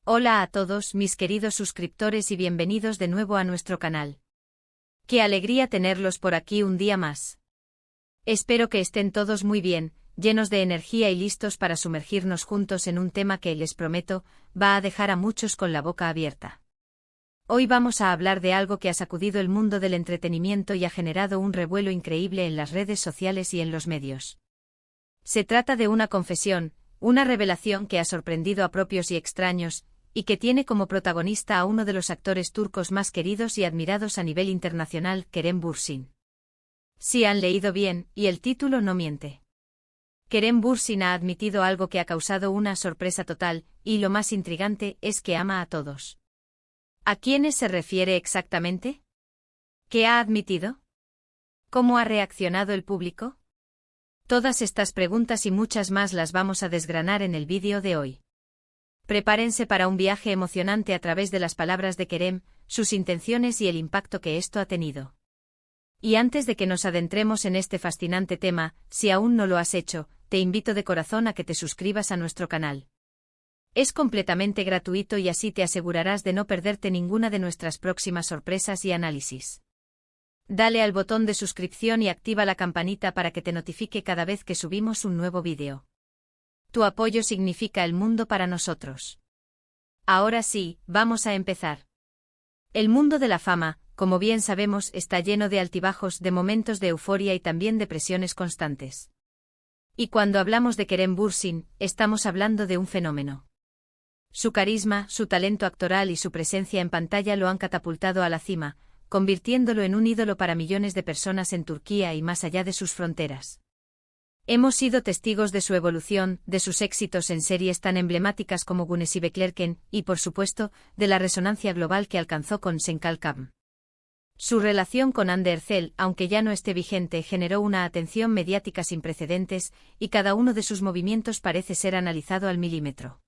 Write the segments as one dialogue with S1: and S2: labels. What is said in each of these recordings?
S1: Hola a todos mis queridos suscriptores y bienvenidos de nuevo a nuestro canal. Qué alegría tenerlos por aquí un día más. Espero que estén todos muy bien, llenos de energía y listos para sumergirnos juntos en un tema que, les prometo, va a dejar a muchos con la boca abierta. Hoy vamos a hablar de algo que ha sacudido el mundo del entretenimiento y ha generado un revuelo increíble en las redes sociales y en los medios. Se trata de una confesión, una revelación que ha sorprendido a propios y extraños, y que tiene como protagonista a uno de los actores turcos más queridos y admirados a nivel internacional, Kerem Bürsin. Sí, han leído bien, y el título no miente. Kerem Bürsin ha admitido algo que ha causado una sorpresa total, y lo más intrigante es que ama a todos. ¿A quiénes se refiere exactamente? ¿Qué ha admitido? ¿Cómo ha reaccionado el público? Todas estas preguntas y muchas más las vamos a desgranar en el vídeo de hoy. Prepárense para un viaje emocionante a través de las palabras de Kerem, sus intenciones y el impacto que esto ha tenido. Y antes de que nos adentremos en este fascinante tema, si aún no lo has hecho, te invito de corazón a que te suscribas a nuestro canal. Es completamente gratuito y así te asegurarás de no perderte ninguna de nuestras próximas sorpresas y análisis. Dale al botón de suscripción y activa la campanita para que te notifique cada vez que subimos un nuevo vídeo. Tu apoyo significa el mundo para nosotros. Ahora sí, vamos a empezar. El mundo de la fama, como bien sabemos, está lleno de altibajos, de momentos de euforia y también de presiones constantes. Y cuando hablamos de Kerem Bürsin, estamos hablando de un fenómeno. Su carisma, su talento actoral y su presencia en pantalla lo han catapultado a la cima, convirtiéndolo en un ídolo para millones de personas en Turquía y más allá de sus fronteras. Hemos sido testigos de su evolución, de sus éxitos en series tan emblemáticas como Güneşi Beklerken, y por supuesto, de la resonancia global que alcanzó con Sen Kalkam. Su relación con Hande Erçel, aunque ya no esté vigente, generó una atención mediática sin precedentes, y cada uno de sus movimientos parece ser analizado al milímetro.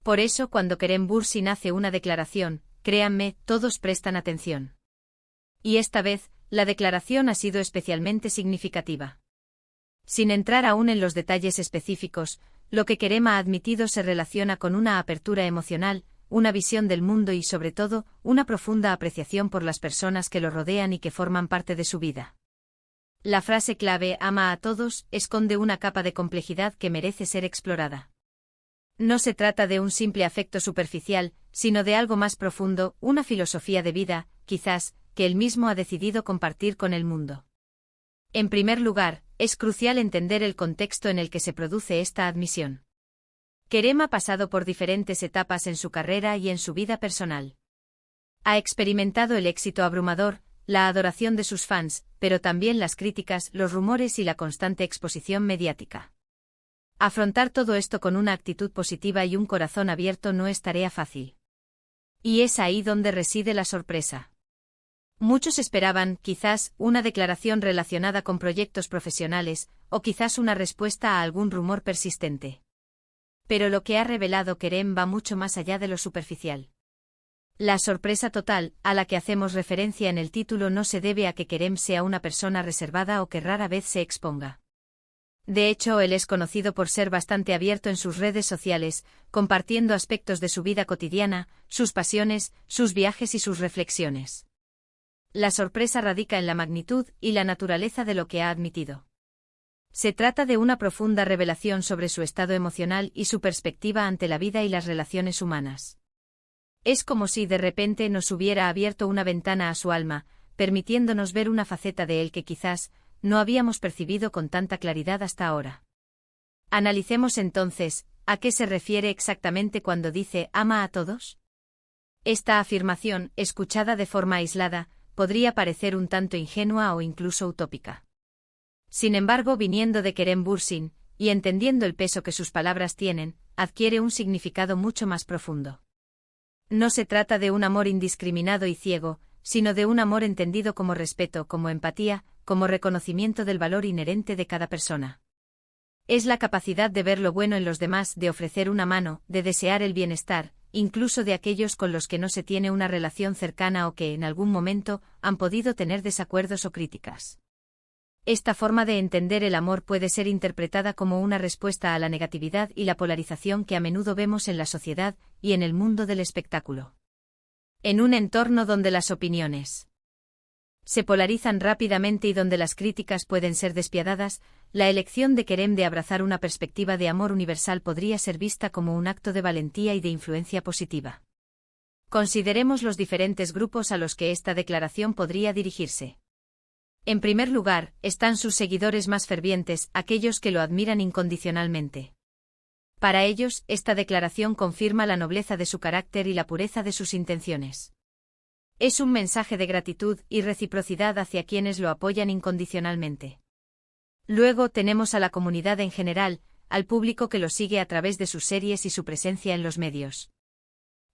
S1: Por eso, cuando Kerem Bürsin hace una declaración, créanme, todos prestan atención. Y esta vez, la declaración ha sido especialmente significativa. Sin entrar aún en los detalles específicos, lo que Kerem ha admitido se relaciona con una apertura emocional, una visión del mundo y, sobre todo, una profunda apreciación por las personas que lo rodean y que forman parte de su vida. La frase clave "ama a todos" esconde una capa de complejidad que merece ser explorada. No se trata de un simple afecto superficial, sino de algo más profundo, una filosofía de vida, quizás, que él mismo ha decidido compartir con el mundo. En primer lugar, es crucial entender el contexto en el que se produce esta admisión. Kerem ha pasado por diferentes etapas en su carrera y en su vida personal. Ha experimentado el éxito abrumador, la adoración de sus fans, pero también las críticas, los rumores y la constante exposición mediática. Afrontar todo esto con una actitud positiva y un corazón abierto no es tarea fácil. Y es ahí donde reside la sorpresa. Muchos esperaban, quizás, una declaración relacionada con proyectos profesionales, o quizás una respuesta a algún rumor persistente. Pero lo que ha revelado Kerem va mucho más allá de lo superficial. La sorpresa total, a la que hacemos referencia en el título, no se debe a que Kerem sea una persona reservada o que rara vez se exponga. De hecho, él es conocido por ser bastante abierto en sus redes sociales, compartiendo aspectos de su vida cotidiana, sus pasiones, sus viajes y sus reflexiones. La sorpresa radica en la magnitud y la naturaleza de lo que ha admitido. Se trata de una profunda revelación sobre su estado emocional y su perspectiva ante la vida y las relaciones humanas. Es como si de repente nos hubiera abierto una ventana a su alma, permitiéndonos ver una faceta de él que quizás no habíamos percibido con tanta claridad hasta ahora. Analicemos entonces, ¿a qué se refiere exactamente cuando dice "ama a todos"? Esta afirmación, escuchada de forma aislada, podría parecer un tanto ingenua o incluso utópica. Sin embargo, viniendo de Kerem Bürsin, y entendiendo el peso que sus palabras tienen, adquiere un significado mucho más profundo. No se trata de un amor indiscriminado y ciego, sino de un amor entendido como respeto, como empatía, como reconocimiento del valor inherente de cada persona. Es la capacidad de ver lo bueno en los demás, de ofrecer una mano, de desear el bienestar, incluso de aquellos con los que no se tiene una relación cercana o que en algún momento han podido tener desacuerdos o críticas. Esta forma de entender el amor puede ser interpretada como una respuesta a la negatividad y la polarización que a menudo vemos en la sociedad, y en el mundo del espectáculo. En un entorno donde las opiniones se polarizan rápidamente y donde las críticas pueden ser despiadadas, la elección de Kerem de abrazar una perspectiva de amor universal podría ser vista como un acto de valentía y de influencia positiva. Consideremos los diferentes grupos a los que esta declaración podría dirigirse. En primer lugar, están sus seguidores más fervientes, aquellos que lo admiran incondicionalmente. Para ellos, esta declaración confirma la nobleza de su carácter y la pureza de sus intenciones. Es un mensaje de gratitud y reciprocidad hacia quienes lo apoyan incondicionalmente. Luego tenemos a la comunidad en general, al público que lo sigue a través de sus series y su presencia en los medios.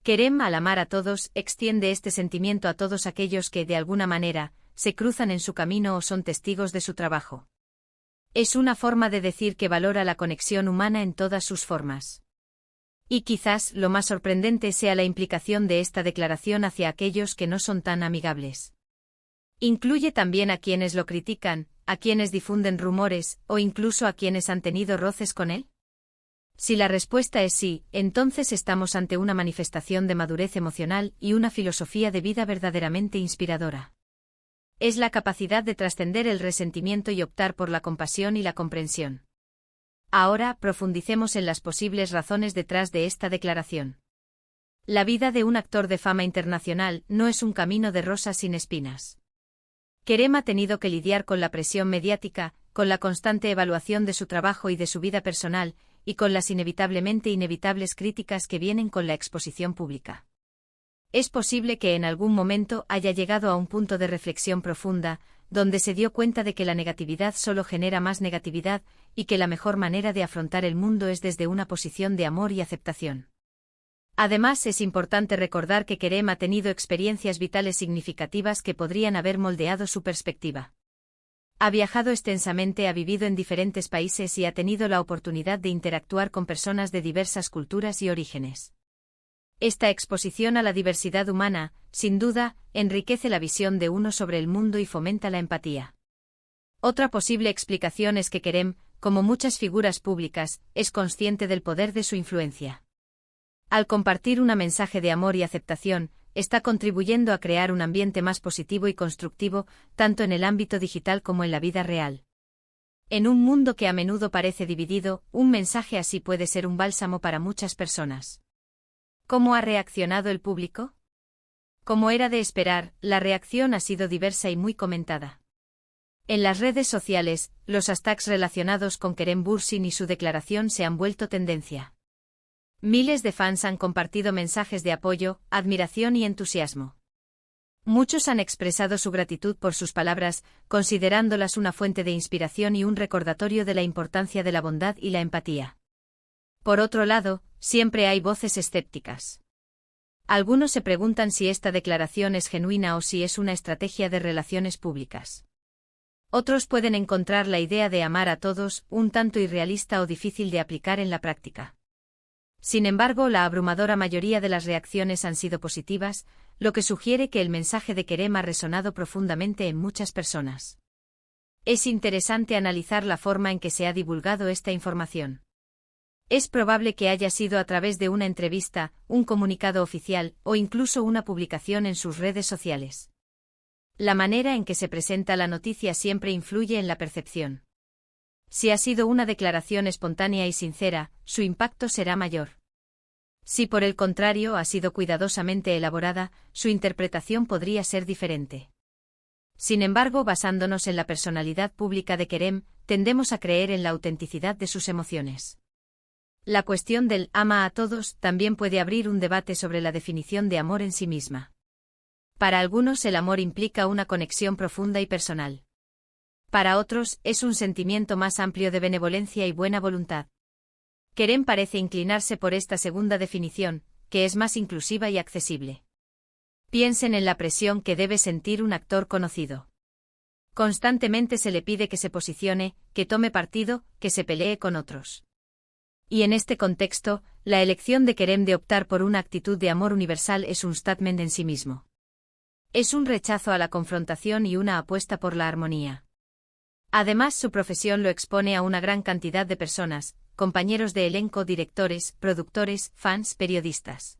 S1: Kerem, al amar a todos, extiende este sentimiento a todos aquellos que, de alguna manera, se cruzan en su camino o son testigos de su trabajo. Es una forma de decir que valora la conexión humana en todas sus formas. Y quizás lo más sorprendente sea la implicación de esta declaración hacia aquellos que no son tan amigables. Incluye también a quienes lo critican, a quienes difunden rumores, o incluso a quienes han tenido roces con él. Si la respuesta es sí, entonces estamos ante una manifestación de madurez emocional y una filosofía de vida verdaderamente inspiradora. Es la capacidad de trascender el resentimiento y optar por la compasión y la comprensión. Ahora profundicemos en las posibles razones detrás de esta declaración. La vida de un actor de fama internacional no es un camino de rosas sin espinas. Kerem ha tenido que lidiar con la presión mediática, con la constante evaluación de su trabajo y de su vida personal, y con las inevitablemente inevitables críticas que vienen con la exposición pública. Es posible que en algún momento haya llegado a un punto de reflexión profunda, donde se dio cuenta de que la negatividad solo genera más negatividad, y que la mejor manera de afrontar el mundo es desde una posición de amor y aceptación. Además, es importante recordar que Kerem ha tenido experiencias vitales significativas que podrían haber moldeado su perspectiva. Ha viajado extensamente, ha vivido en diferentes países y ha tenido la oportunidad de interactuar con personas de diversas culturas y orígenes. Esta exposición a la diversidad humana, sin duda, enriquece la visión de uno sobre el mundo y fomenta la empatía. Otra posible explicación es que Kerem, como muchas figuras públicas, es consciente del poder de su influencia. Al compartir un mensaje de amor y aceptación, está contribuyendo a crear un ambiente más positivo y constructivo, tanto en el ámbito digital como en la vida real. En un mundo que a menudo parece dividido, un mensaje así puede ser un bálsamo para muchas personas. ¿Cómo ha reaccionado el público? Como era de esperar, la reacción ha sido diversa y muy comentada. En las redes sociales, los hashtags relacionados con Kerem Bürsin y su declaración se han vuelto tendencia. Miles de fans han compartido mensajes de apoyo, admiración y entusiasmo. Muchos han expresado su gratitud por sus palabras, considerándolas una fuente de inspiración y un recordatorio de la importancia de la bondad y la empatía. Por otro lado, siempre hay voces escépticas. Algunos se preguntan si esta declaración es genuina o si es una estrategia de relaciones públicas. Otros pueden encontrar la idea de amar a todos un tanto irrealista o difícil de aplicar en la práctica. Sin embargo, la abrumadora mayoría de las reacciones han sido positivas, lo que sugiere que el mensaje de Kerem ha resonado profundamente en muchas personas. Es interesante analizar la forma en que se ha divulgado esta información. Es probable que haya sido a través de una entrevista, un comunicado oficial o incluso una publicación en sus redes sociales. La manera en que se presenta la noticia siempre influye en la percepción. Si ha sido una declaración espontánea y sincera, su impacto será mayor. Si por el contrario ha sido cuidadosamente elaborada, su interpretación podría ser diferente. Sin embargo, basándonos en la personalidad pública de Kerem, tendemos a creer en la autenticidad de sus emociones. La cuestión del ama a todos también puede abrir un debate sobre la definición de amor en sí misma. Para algunos el amor implica una conexión profunda y personal. Para otros, es un sentimiento más amplio de benevolencia y buena voluntad. Kerem parece inclinarse por esta segunda definición, que es más inclusiva y accesible. Piensen en la presión que debe sentir un actor conocido. Constantemente se le pide que se posicione, que tome partido, que se pelee con otros. Y en este contexto, la elección de Kerem de optar por una actitud de amor universal es un statement en sí mismo. Es un rechazo a la confrontación y una apuesta por la armonía. Además, su profesión lo expone a una gran cantidad de personas, compañeros de elenco, directores, productores, fans, periodistas.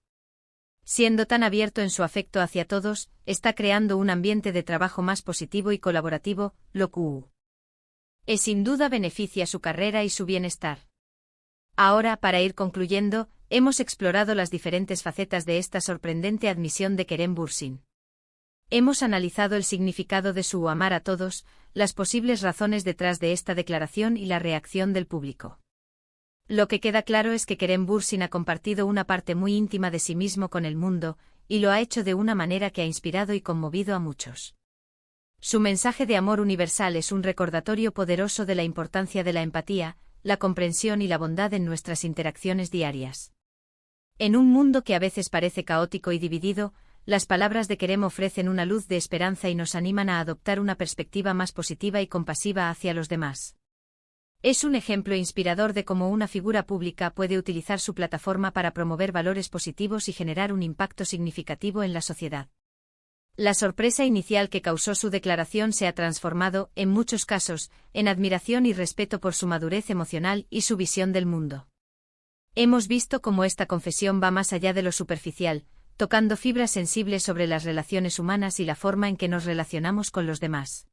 S1: Siendo tan abierto en su afecto hacia todos, está creando un ambiente de trabajo más positivo y colaborativo, lo que sin duda beneficia su carrera y su bienestar. Ahora, para ir concluyendo, hemos explorado las diferentes facetas de esta sorprendente admisión de Kerem Bürsin. Hemos analizado el significado de su amar a todos, las posibles razones detrás de esta declaración y la reacción del público. Lo que queda claro es que Kerem Bürsin ha compartido una parte muy íntima de sí mismo con el mundo, y lo ha hecho de una manera que ha inspirado y conmovido a muchos. Su mensaje de amor universal es un recordatorio poderoso de la importancia de la empatía, la comprensión y la bondad en nuestras interacciones diarias. En un mundo que a veces parece caótico y dividido, las palabras de Kerem ofrecen una luz de esperanza y nos animan a adoptar una perspectiva más positiva y compasiva hacia los demás. Es un ejemplo inspirador de cómo una figura pública puede utilizar su plataforma para promover valores positivos y generar un impacto significativo en la sociedad. La sorpresa inicial que causó su declaración se ha transformado, en muchos casos, en admiración y respeto por su madurez emocional y su visión del mundo. Hemos visto cómo esta confesión va más allá de lo superficial, tocando fibras sensibles sobre las relaciones humanas y la forma en que nos relacionamos con los demás.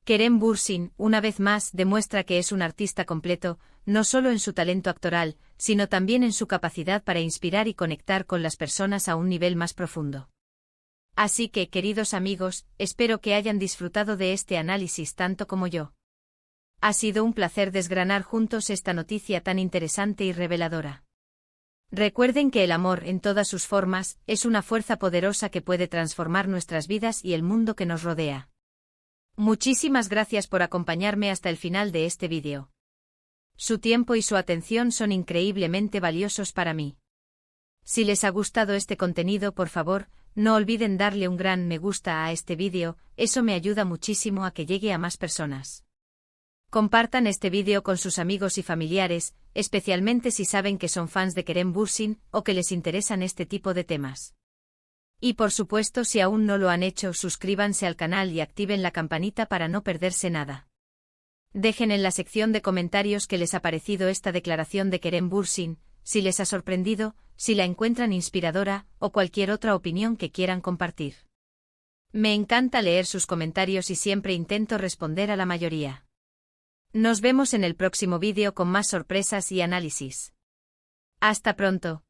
S1: Kerem Bürsin, una vez más, demuestra que es un artista completo, no solo en su talento actoral, sino también en su capacidad para inspirar y conectar con las personas a un nivel más profundo. Así que, queridos amigos, espero que hayan disfrutado de este análisis tanto como yo. Ha sido un placer desgranar juntos esta noticia tan interesante y reveladora. Recuerden que el amor, en todas sus formas, es una fuerza poderosa que puede transformar nuestras vidas y el mundo que nos rodea. Muchísimas gracias por acompañarme hasta el final de este vídeo. Su tiempo y su atención son increíblemente valiosos para mí. Si les ha gustado este contenido, por favor, no olviden darle un gran me gusta a este vídeo, eso me ayuda muchísimo a que llegue a más personas. Compartan este vídeo con sus amigos y familiares, especialmente si saben que son fans de Kerem Bürsin o que les interesan este tipo de temas. Y por supuesto, si aún no lo han hecho, suscríbanse al canal y activen la campanita para no perderse nada. Dejen en la sección de comentarios qué les ha parecido esta declaración de Kerem Bürsin, si les ha sorprendido, si la encuentran inspiradora, o cualquier otra opinión que quieran compartir. Me encanta leer sus comentarios y siempre intento responder a la mayoría. Nos vemos en el próximo vídeo con más sorpresas y análisis. Hasta pronto.